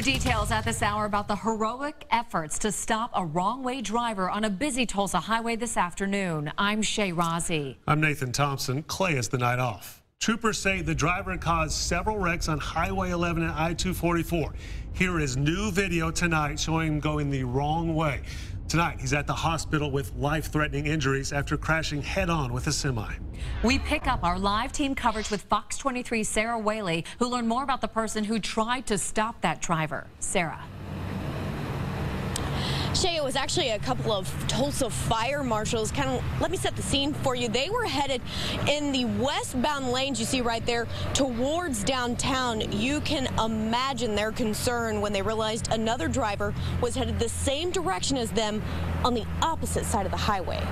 Details at this hour about the heroic efforts to stop a wrong-way driver on a busy Tulsa highway this afternoon. I'm Shay Rozzi. I'm Nathan Thompson. Clay is the night off. Troopers say the driver caused several wrecks on Highway 11 and I-244. Here is new video tonight showing him going the wrong way. Tonight, he's at the hospital with life-threatening injuries after crashing head-on with a semi. We pick up our live team coverage with Fox 23's Sarah Whaley, who learned more about the person who tried to stop that driver. Sarah. Shay, it was actually a couple of Tulsa fire marshals. Let me set the scene for you. They were headed in the westbound lanes you see right there towards downtown. You can imagine their concern when they realized another driver was headed the same direction as them on the opposite side of the highway.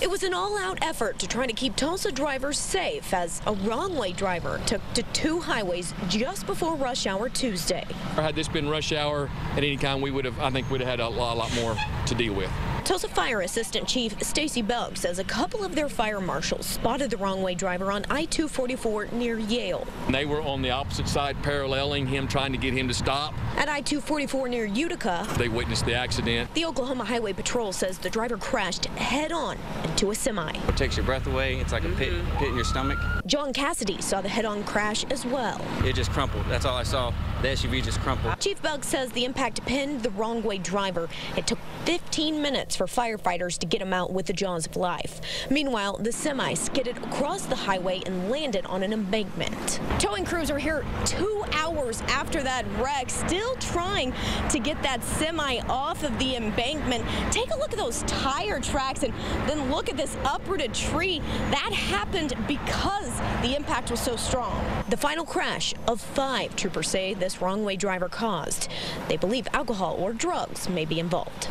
It was an all-out effort to try to keep Tulsa drivers safe as a wrong-way driver took to two highways just before rush hour Tuesday. Had this been rush hour at any time, I think we'd have had a lot more to deal with. Tulsa Fire Assistant Chief Stacy Bugg says a couple of their fire marshals spotted the wrong-way driver on I-244 near Yale. They were on the opposite side paralleling him, trying to get him to stop. At I-244 near Utica, they witnessed the accident. The Oklahoma Highway Patrol says the driver crashed head-on into a semi. It takes your breath away. It's like a pit in your stomach. John Cassidy saw the head-on crash as well. It just crumpled. That's all I saw. The SUV just crumpled. Chief Bugg says the impact pinned the wrong-way driver. It took 15 minutes for firefighters to get him out with the jaws of life. Meanwhile, the semi skidded across the highway and landed on an embankment. Towing crews are here 2 hours after that wreck, still trying to get that semi off of the embankment. Take a look at those tire tracks and then look at this uprooted tree. That happened because the impact was so strong. The final crash of 5, troopers say this wrong-way driver caused. They believe alcohol or drugs may be involved.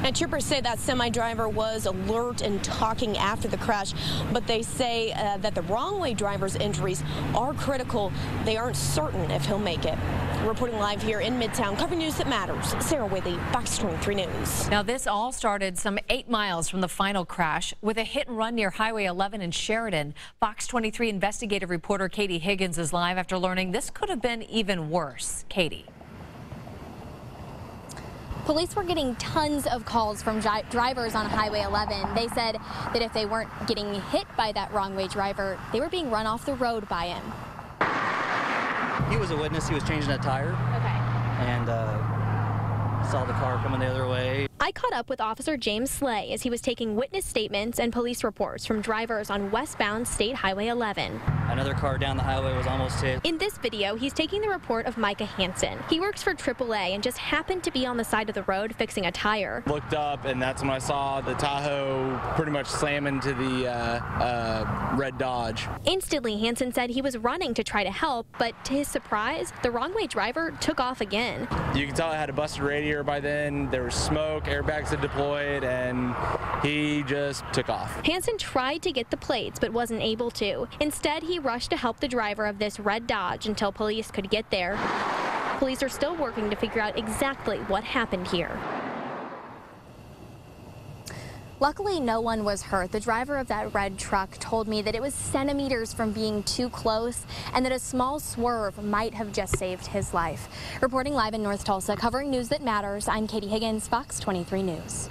And troopers say that semi-driver was alert and talking after the crash, but they say that the wrong-way driver's injuries are critical. They aren't certain if he'll make it. Reporting live here in Midtown, covering news that matters, Sarah Whaley, Fox 23 News. Now, this all started some 8 miles from the final crash with a hit-and-run near Highway 11 in Sheridan. Fox 23 investigative reporter Katie Higgins is live after learning this could have been even worse. Katie. Police were getting tons of calls from drivers on Highway 11. They said that if they weren't getting hit by that wrong-way driver, they were being run off the road by him. He was a witness. He was changing a tire. Okay. And saw the car coming the other way. I caught up with Officer James Slay as he was taking witness statements and police reports from drivers on westbound State Highway 11. Another car down the highway was almost hit. In this video, he's taking the report of Micah Hansen. He works for AAA and just happened to be on the side of the road fixing a tire. Looked up, and that's when I saw the Tahoe pretty much slam into the red Dodge. Instantly, Hansen said he was running to try to help, but to his surprise, the wrong-way driver took off again. You can tell I had a busted radiator by then. There was smoke, airbags had deployed, and he just took off. Hansen tried to get the plates, but wasn't able to. Instead, he rushed to help the driver of this red Dodge until police could get there. Police are still working to figure out exactly what happened here. Luckily, no one was hurt. The driver of that red truck told me that it was centimeters from being too close and that a small swerve might have just saved his life. Reporting live in North Tulsa, covering news that matters, I'm Katie Higgins, Fox 23 News.